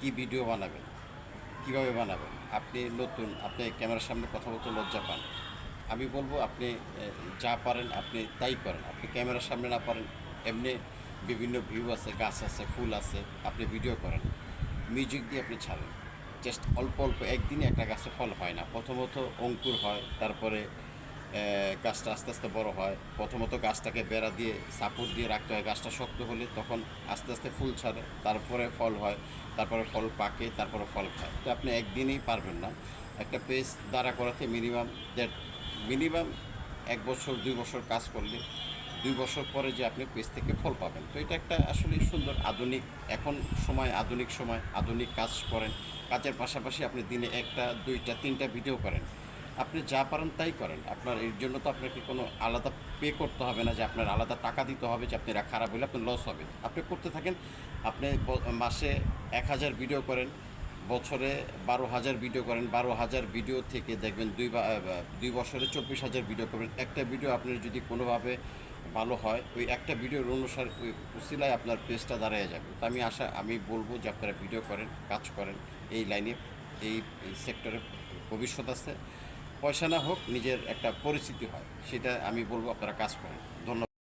কি ভিডিও বানাবেন, কিভাবে বানাবেন। আপনি নতুন, আপনি ক্যামেরার সামনে কথা বলতে লজ্জা পান। আমি বলবো আপনি যা পারেন আপনি তাই করেন। আপনি ক্যামেরার সামনে না পারেন, এমনি বিভিন্ন ভিউ আছে, গাছ আছে, ফুল আছে, আপনি ভিডিও করেন, মিউজিক দিয়ে আপনি ছাড়েন। জাস্ট অল্প অল্প, একদিনে একটা গাছে ফল হয় না। প্রথমত অঙ্কুর হয়, তারপরে গাছটা আস্তে আস্তে বড় হয়। প্রথমত গাছটাকে বেড়া দিয়ে সাপোর্ট দিয়ে রাখতে হয়, গাছটা শক্ত হলে তখন আস্তে আস্তে ফুল ছাড়ে, তারপরে ফল হয়, তারপরে ফল পাকে, তারপরে ফল খায়। তো আপনি একদিনেই পারবেন না। একটা পেজ দাঁড়া করাতে মিনিমাম 1 বছর 2 বছর কাজ করলে 2 বছর পরে যে আপনি পেজ থেকে ফল পাবেন। তো এটা একটা আসলে সুন্দর আধুনিক, এখন সময় আধুনিক, সময় আধুনিক কাজ করেন। কাজের পাশাপাশি আপনি দিনে 1টা 2টা 3টা ভিডিও করেন। আপনি যা পারেন তাই করেন। আপনার এর জন্য তো আপনাকে কোনো আলাদা পে করতে হবে না, যে আপনার আলাদা টাকা দিতে হবে, যে আপনি খারাপ হলে আপনার লস হবে। আপনি করতে থাকেন। আপনি মাসে 1000 ভিডিও করেন, বছরে 12,000 ভিডিও করেন। 12,000 ভিডিও থেকে দেখবেন 2 বছরে 24,000 ভিডিও করবেন। একটা ভিডিও আপনার যদি কোনোভাবে ভালো হয়, ওই একটা ভিডিওর অনুসার ওই উসিলায় আপনার পেজটা দাঁড়িয়ে যাবে। তো আমি বলবো যে আপনারা ভিডিও করেন, কাজ করেন। এই লাইনে, এই সেক্টরে ভবিষ্যৎ আছে। পয়সা না হোক, নিজের একটা পরিচিতি হয়, সেটা আমি বলবো আপনারা কাজ করেন। ধন্যবাদ।